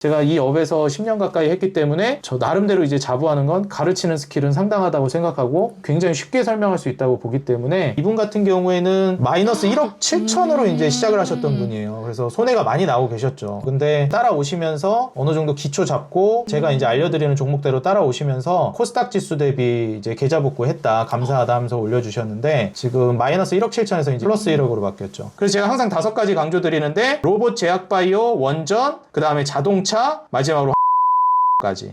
제가 이 업에서 10년 가까이 했기 때문에 저 나름대로 이제 자부하는 건 가르치는 스킬은 상당하다고 생각하고 굉장히 쉽게 설명할 수 있다고 보기 때문에 이분 같은 경우에는 마이너스 1억 7천으로 이제 시작을 하셨던 분이에요. 그래서 손해가 많이 나고 계셨죠. 근데 따라오시면서 어느 정도 기초 잡고 제가 이제 알려드리는 종목대로 따라오시면서 코스닥 지수 대비 이제 계좌 복구했다, 감사하다 하면서 올려주셨는데 지금 마이너스 1억 7천에서 이제 플러스 1억으로 바뀌었죠. 그래서 제가 항상 5가지 강조드리는데 로봇, 제약바이오, 원전, 그 다음에 자동차, 마지막으로 까지.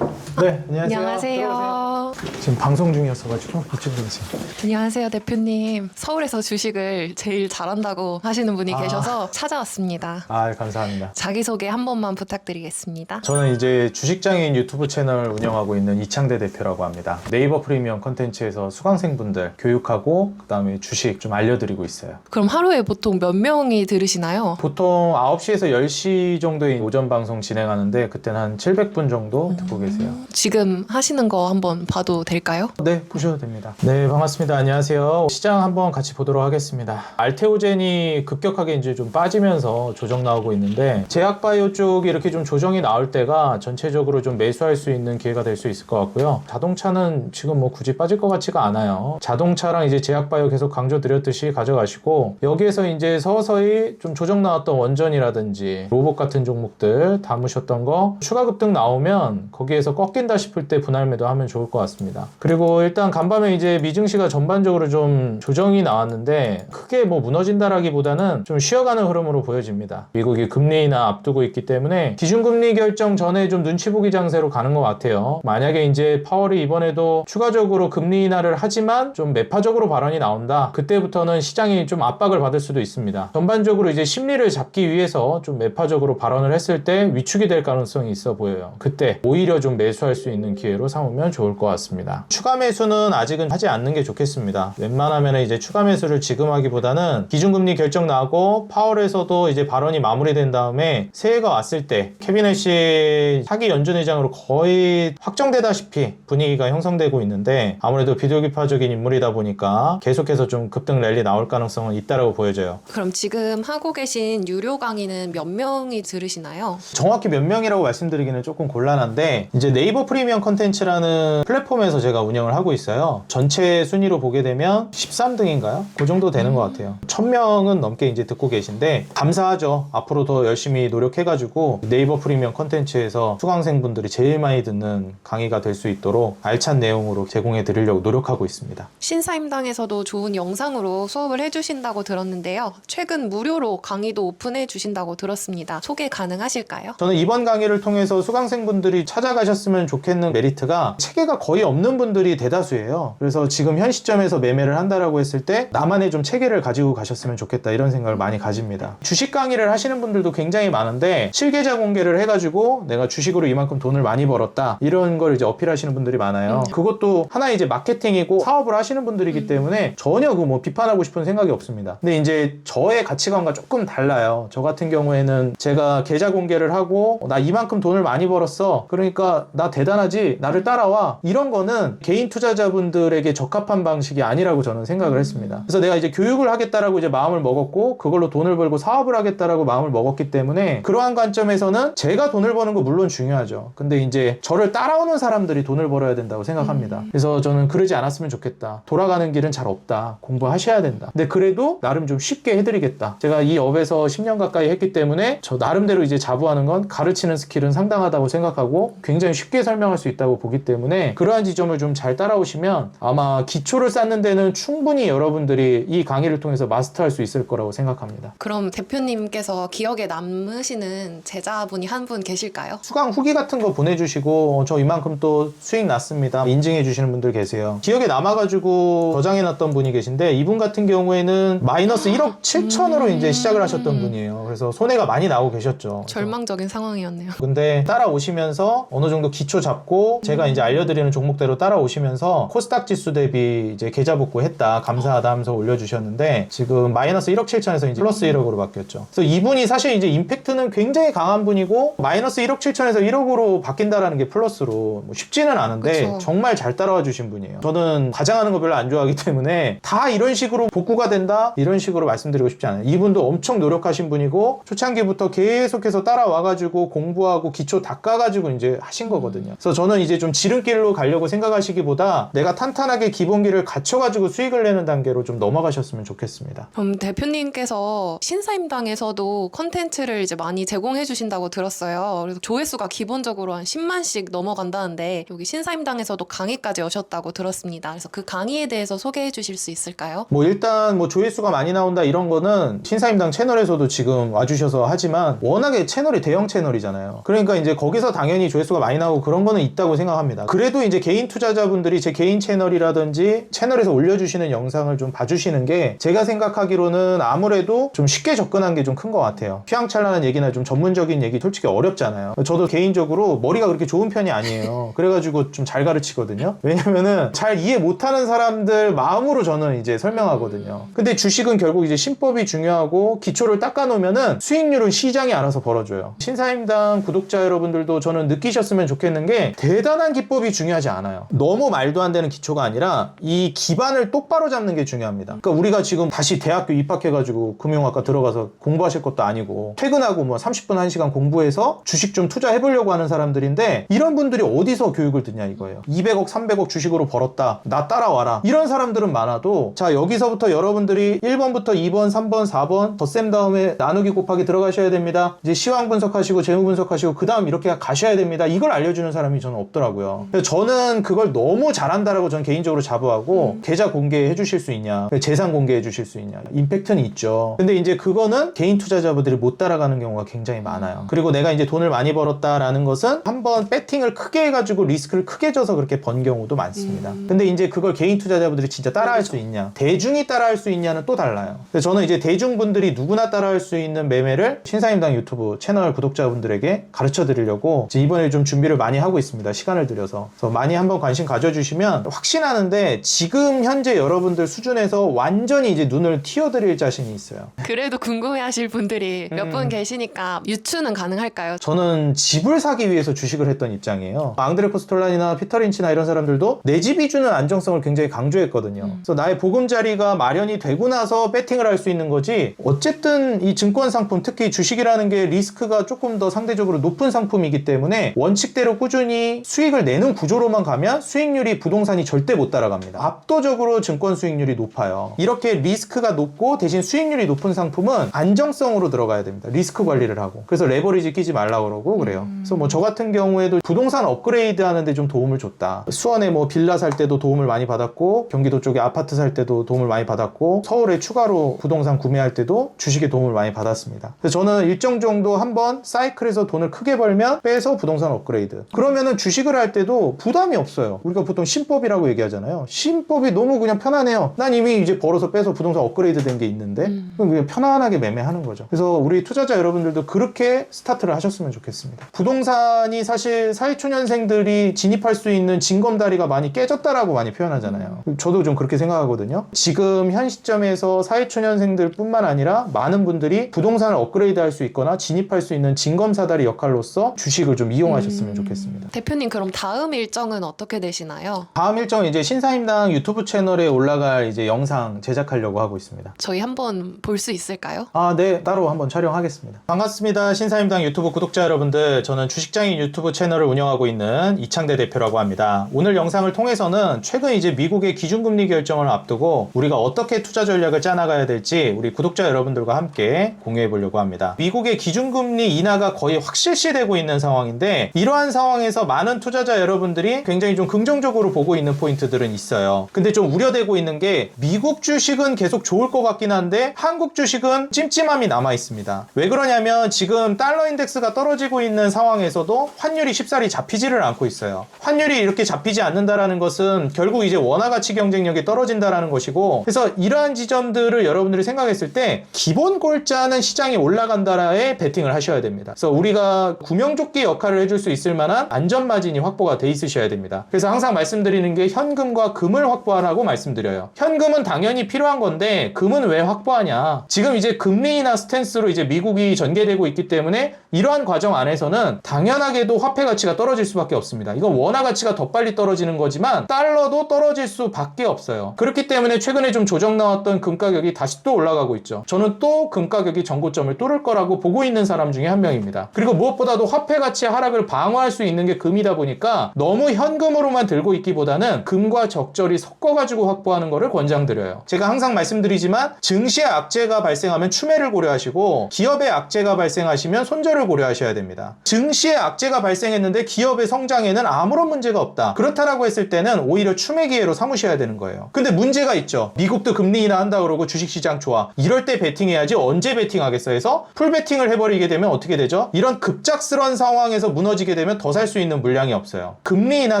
네, 안녕하세요. 안녕하세요. 지금 방송 중이었어가지고 이쪽으로 오세요. 안녕하세요, 대표님. 서울에서 주식을 제일 잘한다고 하시는 분이 계셔서 찾아왔습니다. 아, 감사합니다. 자기소개 한 번만 부탁드리겠습니다. 저는 이제 주식장인 유튜브 채널 운영하고 있는 이창대 대표라고 합니다. 네이버 프리미엄 컨텐츠에서 수강생분들 교육하고 그 다음에 주식 좀 알려드리고 있어요. 그럼 하루에 보통 몇 명이 들으시나요? 보통 9시에서 10시 정도에 오전 방송 진행하는데 그때는 한 700분 정도 듣고 계세요. 지금 하시는 거 한번 봐도 될까요? 네, 보셔도 됩니다. 네, 반갑습니다. 안녕하세요. 시장 한번 같이 보도록 하겠습니다. 알테오젠이 급격하게 이제 좀 빠지면서 조정 나오고 있는데 제약바이오 쪽이 이렇게 좀 조정이 나올 때가 전체적으로 좀 매수할 수 있는 기회가 될 수 있을 것 같고요. 자동차는 지금 뭐 굳이 빠질 것 같지가 않아요. 자동차랑 이제 제약바이오 계속 강조드렸듯이 가져가시고 여기에서 이제 서서히 좀 조정 나왔던 원전이라든지 로봇 같은 종목들 담으셨던 거 추가 급등 나오면 거기에서 꺾인다 싶을 때 분할 매도하면 좋을 것 같습니다. 그리고 일단 간밤에 이제 미증시가 전반적으로 좀 조정이 나왔는데 크게 뭐 무너진다라기보다는 좀 쉬어가는 흐름으로 보여집니다. 미국이 금리 인하 앞두고 있기 때문에 기준금리 결정 전에 좀 눈치 보기 장세로 가는 것 같아요. 만약에 이제 파월이 이번에도 추가적으로 금리 인하를 하지만 좀 매파적으로 발언이 나온다. 그때부터는 시장이 좀 압박을 받을 수도 있습니다. 전반적으로 이제 심리를 잡기 위해서 좀 매파적으로 발언을 했을 때 위축이 될 가능성이 있어 보여요. 그때 오히려 좀 매수할 수 있는 기회로 삼으면 좋을 것 같습니다. 추가 매수는 아직은 하지 않는 게 좋겠습니다. 웬만하면 이제 추가 매수를 지금 하기보다는 기준금리 결정 나고 파월에서도 이제 발언이 마무리된 다음에 새해가 왔을 때 캐비넷이 차기 연준의장으로 거의 확정되다시피 분위기가 형성되고 있는데 아무래도 비둘기파적인 인물이다 보니까 계속해서 좀 급등 랠리 나올 가능성은 있다라고 보여져요. 그럼 지금 하고 계신 유료 강의는 몇 명이 들으시나요? 정확히 몇 명이라고 말씀드리기는 조금 곤란한데 이제 네이버 프리미엄 컨텐츠라는 플랫폼에서 제가 운영을 하고 있어요. 전체 순위로 보게 되면 13등인가요? 그 정도 되는 것 같아요. 1000명은 넘게 이제 듣고 계신데 감사하죠. 앞으로 더 열심히 노력해가지고 네이버 프리미엄 컨텐츠에서 수강생분들이 제일 많이 듣는 강의가 될 수 있도록 알찬 내용으로 제공해 드리려고 노력하고 있습니다. 신사임당에서도 좋은 영상으로 수업을 해주신다고 들었는데요. 최근 무료로 강의도 오픈해 주신다고 들었습니다. 소개 가능하실까요? 저는 이번 강의를 통해서 수강생분들이 찾아가셨으면 좋겠는 메리트가 체계가 거의 없는 분들이 대다수예요. 그래서 지금 현 시점에서 매매를 한다라고 했을 때 나만의 좀 체계를 가지고 가셨으면 좋겠다 이런 생각을 많이 가집니다. 주식 강의를 하시는 분들도 굉장히 많은데 실계좌 공개를 해가지고 내가 주식으로 이만큼 돈을 많이 벌었다 이런 걸 이제 어필하시는 분들이 많아요. 그것도 하나의 이제 마케팅이고 사업을 하시는 분들이기 때문에 전혀 그 뭐 비판하고 싶은 생각이 없습니다. 근데 이제 저의 가치관과 조금 달라요. 저 같은 경우에는 제가 계좌 공개를 하고 나 이만큼 돈을 많이 벌었어. 그러니까 나 대단하지? 나를 따라와. 이런 거는 개인 투자자분들에게 적합한 방식이 아니라고 저는 생각을 했습니다. 그래서 내가 이제 교육을 하겠다라고 이제 마음을 먹었고 그걸로 돈을 벌고 사업을 하겠다라고 마음을 먹었기 때문에 그러한 관점에서는 제가 돈을 버는 거 물론 중요하죠. 근데 이제 저를 따라오는 사람들이 돈을 벌어야 된다고 생각합니다. 그래서 저는 그러지 않았으면 좋겠다. 돌아가는 길은 잘 없다. 공부하셔야 된다. 근데 그래도 나름 좀 쉽게 해드리겠다. 제가 이 업에서 10년 가까이 했기 때문에 저 나름대로 이제 자부하는 건 가르치는 스킬은 상당하다고 생각하고 굉장히 쉽게 설명할 수 있다고 보기 때문에 그러한 지점을 좀 잘 따라오시면 아마 기초를 쌓는 데는 충분히 여러분들이 이 강의를 통해서 마스터할 수 있을 거라고 생각합니다. 그럼 대표님께서 기억에 남으시는 제자분이 한 분 계실까요? 수강 후기 같은 거 보내주시고 저 이만큼 또 수익 났습니다 인증해 주시는 분들 계세요. 기억에 남아가지고 저장해놨던 분이 계신데 이분 같은 경우에는 마이너스 1억 7천으로 이제 시작을 하셨던 분이에요. 그래서 손해가 많이 나고 계셨죠. 절망적인 상황이었네요. 근데 따라오시면서 어느 정도 기초 기초 잡고 제가 이제 알려드리는 종목대로 따라오시면서 코스닥 지수 대비 이제 계좌 복구했다, 감사하다 하면서 올려주셨는데 지금 마이너스 1억 7천에서 이제 플러스 1억으로 바뀌었죠. 그래서 이분이 사실 이제 임팩트는 굉장히 강한 분이고 마이너스 1억 7천에서 1억으로 바뀐다라는 게 플러스로 뭐 쉽지는 않은데 그쵸. 정말 잘 따라와 주신 분이에요. 저는 과장하는 거 별로 안 좋아하기 때문에 다 이런 식으로 복구가 된다? 이런 식으로 말씀드리고 싶지 않아요. 이분도 엄청 노력하신 분이고 초창기부터 계속해서 따라와가지고 공부하고 기초 닦아가지고 이제 하신 거거든요. 그래서 저는 이제 좀 지름길로 가려고 생각하시기보다 내가 탄탄하게 기본기를 갖춰가지고 수익을 내는 단계로 좀 넘어가셨으면 좋겠습니다. 그럼 대표님께서 신사임당에서도 컨텐츠를 이제 많이 제공해 주신다고 들었어요. 그래서 조회수가 기본적으로 한 10만씩 넘어간다는데 여기 신사임당에서도 강의까지 여셨다고 들었습니다. 그래서 그 강의에 대해서 소개해 주실 수 있을까요? 뭐 일단 뭐 조회수가 많이 나온다 이런 거는 신사임당 채널에서도 지금 와주셔서 하지만 워낙에 채널이 대형 채널이잖아요. 그러니까 이제 거기서 당연히 조회수가 많이 나오고 그런 거는 있다고 생각합니다. 그래도 이제 개인 투자자분들이 제 개인 채널이라든지 채널에서 올려주시는 영상을 좀 봐주시는 게 제가 생각하기로는 아무래도 좀 쉽게 접근한 게 좀 큰 것 같아요. 휘황찬란한 얘기나 좀 전문적인 얘기 솔직히 어렵잖아요. 저도 개인적으로 머리가 그렇게 좋은 편이 아니에요. 그래가지고 좀 잘 가르치거든요. 왜냐면은 잘 이해 못하는 사람들 마음으로 저는 이제 설명하거든요. 근데 주식은 결국 이제 신법이 중요하고 기초를 닦아놓으면은 수익률은 시장이 알아서 벌어줘요. 신사임당 구독자 여러분들도 저는 느끼셨으면 좋겠는 게 대단한 기법이 중요하지 않아요. 너무 말도 안 되는 기초가 아니라 이 기반을 똑바로 잡는 게 중요합니다. 그러니까 우리가 지금 다시 대학교 입학해가지고 금융학과 들어가서 공부하실 것도 아니고 퇴근하고 뭐 30분 1시간 공부해서 주식 좀 투자해보려고 하는 사람들인데 이런 분들이 어디서 교육을 듣냐 이거예요. 200억 300억 주식으로 벌었다, 나 따라와라, 이런 사람들은 많아도 자 여기서부터 여러분들이 1번부터 2번 3번 4번 덧셈 다음에 나누기 곱하기 들어가셔야 됩니다. 이제 시황 분석하시고 재무 분석하시고 그 다음 이렇게 가셔야 됩니다. 이걸 알려주는 사람이 저는 없더라고요. 그래서 저는 그걸 너무 잘한다라고 저는 개인적으로 자부하고 계좌 공개해 주실 수 있냐, 재산 공개해 주실 수 있냐, 임팩트는 있죠. 근데 이제 그거는 개인 투자자분들이 못 따라가는 경우가 굉장히 많아요. 그리고 내가 이제 돈을 많이 벌었다라는 것은 한번 배팅을 크게 해가지고 리스크를 크게 져서 그렇게 번 경우도 많습니다. 근데 이제 그걸 개인 투자자분들이 진짜 따라할 수 있냐, 대중이 따라할 수 있냐는 또 달라요. 그래서 저는 이제 대중분들이 누구나 따라할 수 있는 매매를 신사임당 유튜브 채널 구독자분들에게 가르쳐 드리려고 이번에 좀 준비를 많이 하고 있습니다. 시간을 들여서. 그래서 많이 한번 관심 가져주시면 확신하는데 지금 현재 여러분들 수준에서 완전히 이제 눈을 틔워드릴 자신이 있어요. 그래도 궁금해하실 분들이 몇 분 계시니까 유추는 가능할까요? 저는 집을 사기 위해서 주식을 했던 입장이에요. 앙드레 코스톨란이나 피터 린치나 이런 사람들도 내 집이 주는 안정성을 굉장히 강조했거든요. 그래서 나의 보금자리가 마련이 되고 나서 배팅을 할 수 있는 거지, 어쨌든 이 증권 상품, 특히 주식이라는 게 리스크가 조금 더 상대적으로 높은 상품이기 때문에 원칙대로 꾸준히 수익을 내는 구조로만 가면 수익률이 부동산이 절대 못 따라갑니다. 압도적으로 증권 수익률이 높아요. 이렇게 리스크가 높고 대신 수익률이 높은 상품은 안정성으로 들어가야 됩니다. 리스크 관리를 하고. 그래서 레버리지 끼지 말라고 그러고 그래요. 그래서 뭐 저 같은 경우에도 부동산 업그레이드 하는데 좀 도움을 줬다. 수원에 뭐 빌라 살 때도 도움을 많이 받았고, 경기도 쪽에 아파트 살 때도 도움을 많이 받았고, 서울에 추가로 부동산 구매할 때도 주식에 도움을 많이 받았습니다. 그래서 저는 일정 정도 한번 사이클에서 돈을 크게 벌면 빼서 부동산 업그레이드. 그러면은 주식을 할 때도 부담이 없어요. 우리가 보통 신법이라고 얘기하잖아요. 신법이 너무 그냥 편하네요. 난 이미 이제 벌어서 빼서 부동산 업그레이드 된 게 있는데 그럼 그냥 편안하게 매매하는 거죠. 그래서 우리 투자자 여러분들도 그렇게 스타트를 하셨으면 좋겠습니다. 부동산이 사실 사회초년생들이 진입할 수 있는 징검다리가 많이 깨졌다라고 많이 표현하잖아요. 저도 좀 그렇게 생각하거든요. 지금 현 시점에서 사회초년생들 뿐만 아니라 많은 분들이 부동산을 업그레이드 할 수 있거나 진입할 수 있는 징검사다리 역할로서 주식을 좀 이용하셨으면 좋겠습니다. 대표님 그럼 다음 일정은 어떻게 되시나요? 다음 일정은 이제 신사임당 유튜브 채널에 올라갈 이제 영상 제작하려고 하고 있습니다. 저희 한번 볼 수 있을까요? 아, 네. 따로 한번 촬영하겠습니다. 반갑습니다. 신사임당 유튜브 구독자 여러분들. 저는 주식장인 유튜브 채널을 운영하고 있는 이창대 대표라고 합니다. 오늘 영상을 통해서는 최근 이제 미국의 기준금리 결정을 앞두고 우리가 어떻게 투자 전략을 짜나가야 될지 우리 구독자 여러분들과 함께 공유해 보려고 합니다. 미국의 기준금리 인하가 거의 확실시되고 있는 상황인데 이러한 상황에서 많은 투자자 여러분들이 굉장히 좀 긍정적으로 보고 있는 포인트들은 있어요. 근데 좀 우려되고 있는 게 미국 주식은 계속 좋을 것 같긴 한데 한국 주식은 찜찜함이 남아 있습니다. 왜 그러냐면 지금 달러 인덱스가 떨어지고 있는 상황에서도 환율이 쉽사리 잡히지를 않고 있어요. 환율이 이렇게 잡히지 않는다라는 것은 결국 이제 원화 가치 경쟁력이 떨어진다라는 것이고, 그래서 이러한 지점들을 여러분들이 생각했을 때 기본 골자는 시장이 올라간다라에 베팅을 하셔야 됩니다. 그래서 우리가 구명조끼 역할을 해줄 수 있을 만한 충분한 안전 마진이 확보가 돼 있으셔야 됩니다. 그래서 항상 말씀드리는 게 현금과 금을 확보하라고 말씀드려요. 현금은 당연히 필요한 건데 금은 왜 확보하냐? 지금 이제 금리 인하 스탠스로 이제 미국이 전개되고 있기 때문에 이러한 과정 안에서는 당연하게도 화폐 가치가 떨어질 수밖에 없습니다. 이건 원화 가치가 더 빨리 떨어지는 거지만 달러도 떨어질 수밖에 없어요. 그렇기 때문에 최근에 좀 조정 나왔던 금 가격이 다시 또 올라가고 있죠. 저는 또 금 가격이 전고점을 뚫을 거라고 보고 있는 사람 중에 한 명입니다. 그리고 무엇보다도 화폐 가치의 하락을 방어할 수 있는 게 금이다 보니까 너무 현금으로만 들고 있기보다는 금과 적절히 섞어가지고 확보하는 거를 권장드려요. 제가 항상 말씀드리지만 증시의 악재가 발생하면 추매를 고려하시고 기업의 악재가 발생하시면 손절을 고려하셔야 됩니다. 증시의 악재가 발생했는데 기업의 성장에는 아무런 문제가 없다. 그렇다라고 했을 때는 오히려 추매 기회로 삼으셔야 되는 거예요. 근데 문제가 있죠. 미국도 금리 인하 한다 그러고 주식시장 좋아. 이럴 때 베팅해야지 언제 베팅하겠어 해서 풀베팅을 해버리게 되면 어떻게 되죠? 이런 급작스러운 상황에서 무너지게 되면 더 살 수 있는 물량이 없어요. 금리 인하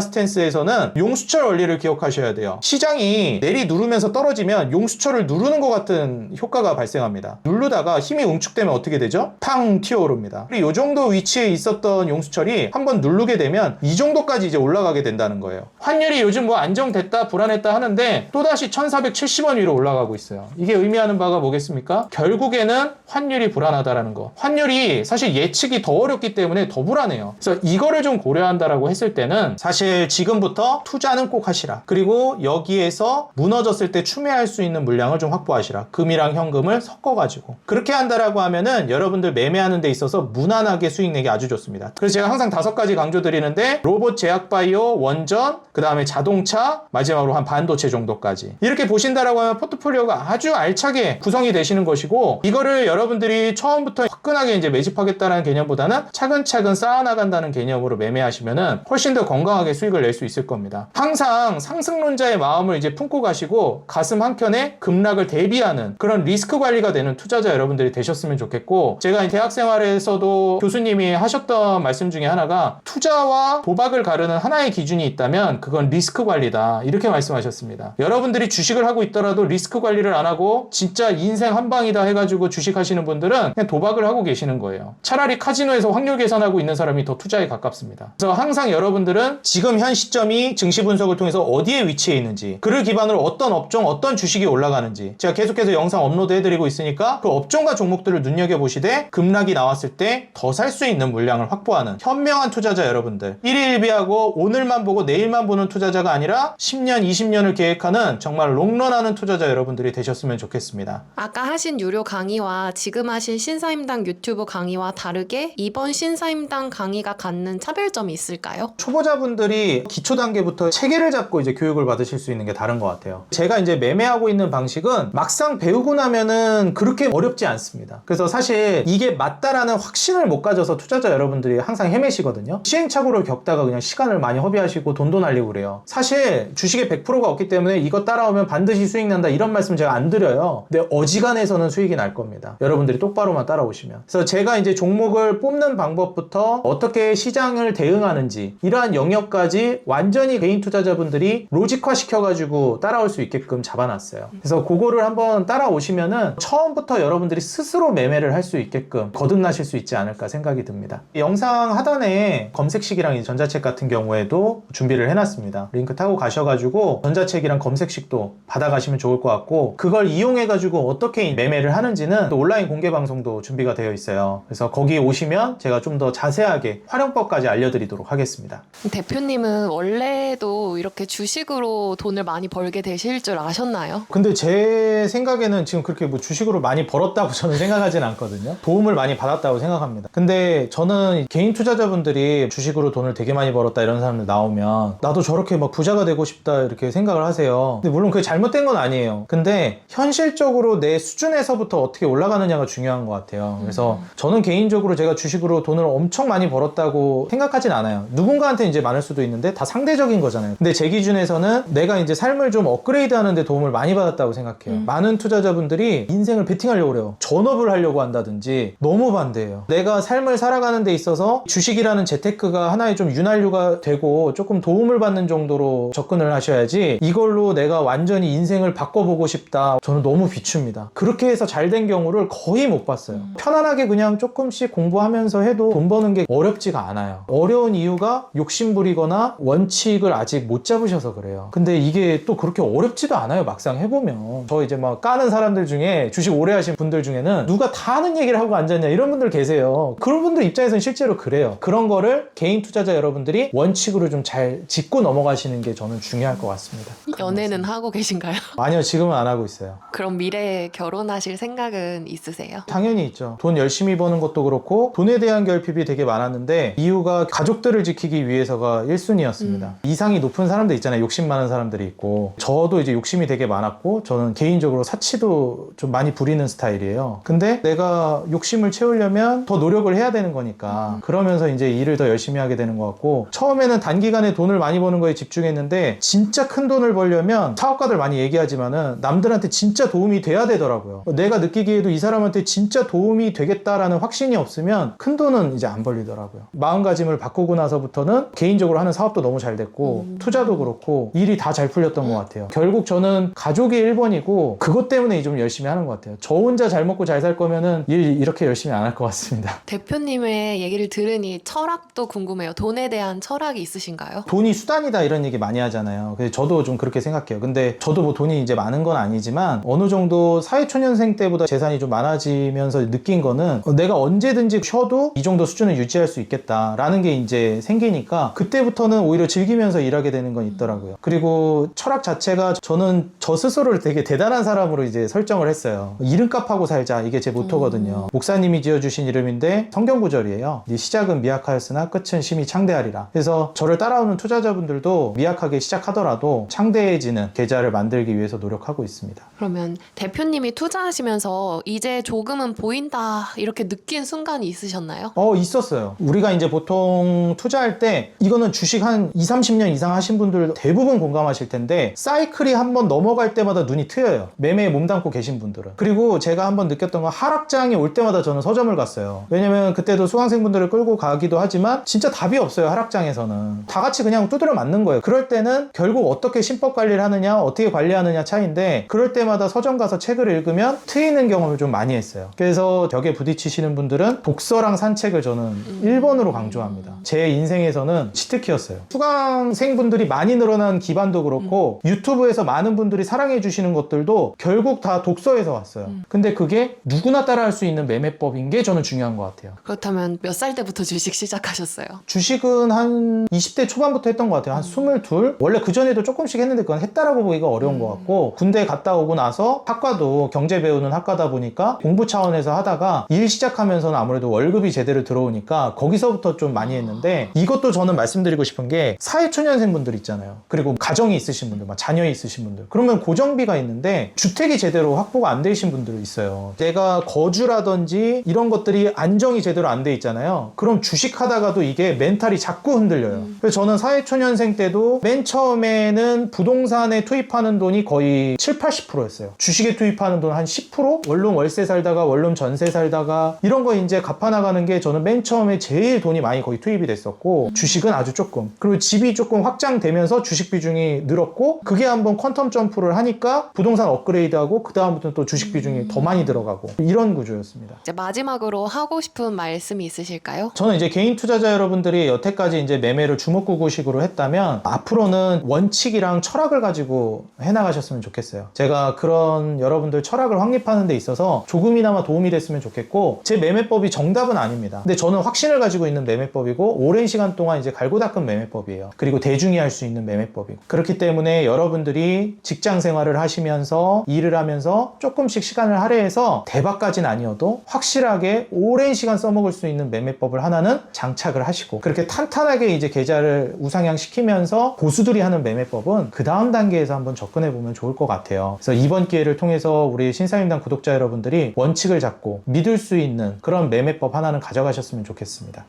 스탠스에서는 용수철 원리를 기억하셔야 돼요. 시장이 내리 누르면서 떨어지면 용수철을 누르는 것 같은 효과가 발생합니다. 누르다가 힘이 응축되면 어떻게 되죠? 팡 튀어오릅니다. 그리고 이 정도 위치에 있었던 용수철이 한번 누르게 되면 이 정도까지 이제 올라가게 된다는 거예요. 환율이 요즘 뭐 안정됐다 불안했다 하는데 또다시 1470원 위로 올라가고 있어요. 이게 의미하는 바가 뭐겠습니까? 결국에는 환율이 불안하다라는 거. 환율이 사실 예측이 더 어렵기 때문에 더 불안해요. 그래서 이거를 좀 고려한다라고 했을 때는 사실 지금부터 투자는 꼭 하시라. 그리고 여기에서 무너졌을 때 추매할 수 있는 물량을 좀 확보하시라. 금이랑 현금을 섞어가지고 그렇게 한다라고 하면은 여러분들 매매하는 데 있어서 무난하게 수익 내기 아주 좋습니다. 그래서 제가 항상 5가지 강조드리는데 로봇, 제약바이오, 원전, 그 다음에 자동차, 마지막으로 한 반도체 정도까지 이렇게 보신다라고 하면 포트폴리오가 아주 알차게 구성이 되시는 것이고 이거를 여러분들이 처음부터 화끈하게 이제 매집하겠다는 개념보다는 차근차근 쌓아나간다는 개념으로 매매하시면은 훨씬 더 건강하게 수익을 낼 수 있을 겁니다. 항상 상승론자의 마음을 이제 품고 가시고 가슴 한켠에 급락을 대비하는 그런 리스크 관리가 되는 투자자 여러분들이 되셨으면 좋겠고 제가 대학 생활에서도 교수님이 하셨던 말씀 중에 하나가 투자와 도박을 가르는 하나의 기준이 있다면 그건 리스크 관리다 이렇게 말씀하셨습니다. 여러분들이 주식을 하고 있더라도 리스크 관리를 안 하고 진짜 인생 한 방이다 해가지고 주식 하시는 분들은 그냥 도박을 하고 계시는 거예요. 차라리 카지노에서 확률 계산하고 있는 사람이 더 투자에 가깝습니다. 그래서 항상 여러분들은 지금 현 시점이 증시 분석을 통해서 어디에 위치해 있는지 그를 기반으로 어떤 업종 어떤 주식이 올라가는지 제가 계속해서 영상 업로드 해드리고 있으니까 그 업종과 종목들을 눈여겨보시되 급락이 나왔을 때 더 살 수 있는 물량을 확보하는 현명한 투자자 여러분들 1일1비하고 오늘만 보고 내일만 보는 투자자가 아니라 10년 20년을 계획하는 정말 롱런하는 투자자 여러분들이 되셨으면 좋겠습니다. 아까 하신 유료 강의와 지금 하신 신사임당 유튜브 강의와 다르게 이번 신사임당 강의가 갖는 차별점이 있을까요? 초보자분들이 기초 단계부터 체계를 잡고 이제 교육을 받으실 수 있는 게 다른 것 같아요. 제가 이제 매매하고 있는 방식은 막상 배우고 나면은 그렇게 어렵지 않습니다. 그래서 사실 이게 맞다라는 확신을 못 가져서 투자자 여러분들이 항상 헤매시거든요. 시행착오를 겪다가 그냥 시간을 많이 허비하시고 돈도 날리고 그래요. 사실 주식에 100%가 없기 때문에 이거 따라오면 반드시 수익 난다 이런 말씀 제가 안 드려요. 근데 어지간해서는 수익이 날 겁니다. 여러분들이 똑바로만 따라오시면. 그래서 제가 이제 종목을 뽑는 방법부터 어떻게 시장을 대응하는지 이러한 영역까지 완전히 개인 투자자분들이 로직화 시켜가지고 따라올 수 있게끔 잡아놨어요. 그래서 그거를 한번 따라오시면은 처음부터 여러분들이 스스로 매매를 할 수 있게끔 거듭나실 수 있지 않을까 생각이 듭니다. 영상 하단에 검색식이랑 전자책 같은 경우에도 준비를 해놨습니다. 링크 타고 가셔가지고 전자책이랑 검색식도 받아가시면 좋을 것 같고 그걸 이용해가지고 어떻게 매매를 하는지는 또 온라인 공개 방송도 준비가 되어 있어요. 그래서 거기 오시면 제가 좀 더 자세하게 활용법까지 알려드리도록 하겠습니다. 대표님은 원래도 이렇게 주식으로 돈을 많이 벌게 되실 줄 아셨나요? 근데 제 생각에는 지금 그렇게 뭐 주식으로 많이 벌었다고 저는 생각하진 않거든요. 도움을 많이 받았다고 생각합니다. 근데 저는 개인 투자자분들이 주식으로 돈을 되게 많이 벌었다 이런 사람들 나오면 나도 저렇게 막 부자가 되고 싶다 이렇게 생각을 하세요. 근데 물론 그게 잘못된 건 아니에요. 근데 현실적으로 내 수준에서부터 어떻게 올라가느냐가 중요한 것 같아요. 그래서 저는 개인적으로 제가 주식으로 돈을 엄청 많이 벌었다고 생각하진 않아요. 누군가한테 이제 많을 수도 있는데 다 상대적인 거잖아요. 근데 제 기준에서는 내가 이제 삶을 좀 업그레이드 하는데 도움을 많이 받았다고 생각해요. 많은 투자자분들이 인생을 베팅하려고 그래요. 전업을 하려고 한다든지 너무 반대예요. 내가 삶을 살아가는 데 있어서 주식이라는 재테크가 하나의 좀 윤활유가 되고 조금 도움을 받는 정도로 접근을 하셔야지 이걸로 내가 완전히 인생을 바꿔보고 싶다. 저는 너무 비춥니다. 그렇게 해서 잘 된 경우를 거의 못 봤어요. 편한 편안하게 그냥 조금씩 공부하면서 해도 돈 버는 게 어렵지가 않아요. 어려운 이유가 욕심부리거나 원칙을 아직 못 잡으셔서 그래요. 근데 이게 또 그렇게 어렵지도 않아요. 막상 해보면. 저 이제 막 까는 사람들 중에 주식 오래 하신 분들 중에는 누가 다 하는 얘기를 하고 앉았냐 이런 분들 계세요. 그런 분들 입장에서는 실제로 그래요. 그런 거를 개인 투자자 여러분들이 원칙으로 좀 잘 짚고 넘어가시는 게 저는 중요할 것 같습니다. 연애는 하고 계신가요? 아니요, 지금은 안 하고 있어요. 그럼 미래에 결혼하실 생각은 있으세요? 당연히 있죠. 돈 열심히 버는 것도 그렇고 돈에 대한 결핍이 되게 많았는데 이유가 가족들을 지키기 위해서가 1순위였습니다. 이상이 높은 사람들 있잖아요. 욕심 많은 사람들이 있고 저도 이제 욕심이 되게 많았고 저는 개인적으로 사치도 좀 많이 부리는 스타일이에요. 근데 내가 욕심을 채우려면 더 노력을 해야 되는 거니까 그러면서 이제 일을 더 열심히 하게 되는 것 같고 처음에는 단기간에 돈을 많이 버는 거에 집중했는데 진짜 큰 돈을 벌려면 사업가들 많이 얘기하지만은 남들한테 진짜 도움이 돼야 되더라고요. 내가 느끼기에도 이 사람한테 진짜 도움이 되겠다라는 확신이 없으면 큰 돈은 이제 안 벌리더라고요. 마음가짐을 바꾸고 나서부터는 개인적으로 하는 사업도 너무 잘 됐고 투자도 그렇고 일이 다 잘 풀렸던 것 같아요. 결국 저는 가족이 1번이고 그것 때문에 좀 열심히 하는 것 같아요. 저 혼자 잘 먹고 잘 살 거면은 일 이렇게 열심히 안 할 것 같습니다. 대표님의 얘기를 들으니 철학도 궁금해요. 돈에 대한 철학이 있으신가요? 돈이 수단이다 이런 얘기 많이 하잖아요. 그래서 저도 좀 그렇게 생각해요. 근데 저도 뭐 돈이 이제 많은 건 아니지만 어느 정도 사회초년생 때보다 재산이 좀 많아지면서 느낀 거는 내가 언제든지 쉬어도 이 정도 수준을 유지할 수 있겠다라는 게 이제 생기니까 그때부터는 오히려 즐기면서 일하게 되는 건 있더라고요. 그리고 철학 자체가 저는 저 스스로를 되게 대단한 사람으로 이제 설정을 했어요. 이름값하고 살자 이게 제 모토거든요. 목사님이 지어주신 이름인데 성경 구절이에요. 네 시작은 미약하였으나 끝은 심히 창대하리라. 그래서 저를 따라오는 투자자분들도 미약하게 시작하더라도 창대해지는 계좌를 만들기 위해서 노력하고 있습니다. 그러면 대표님이 투자하시면서 이제 조금은 보인다 이렇게 느낀 순간이 있으셨나요? 있었어요. 우리가 이제 보통 투자할 때 이거는 주식 한 20, 30년 이상 하신 분들 대부분 공감하실 텐데 사이클이 한번 넘어갈 때마다 눈이 트여요. 매매에 몸담고 계신 분들은. 그리고 제가 한번 느꼈던 건 하락장이 올 때마다 저는 서점을 갔어요. 왜냐면 그때도 수강생분들을 끌고 가기도 하지만 진짜 답이 없어요. 하락장에서는. 다 같이 그냥 두드려 맞는 거예요. 그럴 때는 결국 어떻게 신법 관리를 하느냐 어떻게 관리하느냐 차이인데 그럴 때마다 서점 가서 책을 읽으면 트이는 경험을 좀 많이 했어요. 그래서 벽에 부딪히시는 분들은 독서랑 산책을 저는 1번으로 강조합니다. 제 인생에서는 치트키였어요. 수강생분들이 많이 늘어난 기반도 그렇고 유튜브에서 많은 분들이 사랑해 주시는 것들도 결국 다 독서에서 왔어요. 근데 그게 누구나 따라할 수 있는 매매법인 게 저는 중요한 것 같아요. 그렇다면 몇 살 때부터 주식 시작하셨어요? 주식은 한 20대 초반부터 했던 것 같아요. 한 22? 원래 그전에도 조금씩 했는데 그건 했다라고 보기가 어려운 것 같고 군대 갔다 오고 나서 학과도 경제 배우는 학과다 보니까 공부 차원에서 하다가 일 시작하면서는 아무래도 월급이 제대로 들어오니까 거기서부터 좀 많이 했는데 이것도 저는 말씀드리고 싶은 게 사회초년생 분들 있잖아요. 그리고 가정이 있으신 분들, 막 자녀 있으신 분들 그러면 고정비가 있는데 주택이 제대로 확보가 안 되신 분들이 있어요. 내가 거주라든지 이런 것들이 안정이 제대로 안 돼 있잖아요. 그럼 주식하다가도 이게 멘탈이 자꾸 흔들려요. 그래서 저는 사회초년생 때도 맨 처음에는 부동산에 투입하는 돈이 거의 7, 80%였어요. 주식에 투입하는 돈 한 10%? 원룸 월세 살다가 원룸 전세 살다가 이런 거 이제 갚아나가는 게 저는 맨 처음에 제일 돈이 많이 거의 투입이 됐었고 주식은 아주 조금. 그리고 집이 조금 확장되면서 주식 비중이 늘었고 그게 한번 퀀텀 점프를 하니까 부동산 업그레이드하고 그 다음부터는 또 주식 비중이 더 많이 들어가고 이런 구조였습니다. 이제 마지막으로 하고 싶은 말씀이 있으실까요? 저는 이제 개인 투자자 여러분들이 여태까지 이제 매매를 주먹구구식으로 했다면 앞으로는 원칙이랑 철학을 가지고 해나가셨으면 좋겠어요. 제가 그런 여러분들 철학을 확립하는 데 있어서 조금이나마 도움이 됐으면 좋겠고 제 매매법이 정답은 아닙니다. 근데 저는 확신을 가지고 있는 매매법이고 오랜 시간 동안 이제 갈고 닦은 매매법이에요. 그리고 대중이 할 수 있는 매매법이고 그렇기 때문에 여러분들이 직장 생활을 하시면서 일을 하면서 조금씩 시간을 할애해서 대박까지는 아니어도 확실하게 오랜 시간 써먹을 수 있는 매매법을 하나는 장착을 하시고 그렇게 탄탄하게 이제 계좌를 우상향 시키면서 고수들이 하는 매매법은 그 다음 단계에서 한번 접근해 보면 좋을 것 같아요. 그래서 이번 기회를 통해서 우리 신사임당 구독자 여러분들이 원칙을 잡고 믿을 수 있는 그런 매매법 하나는 가져가셨으면 좋겠습니다.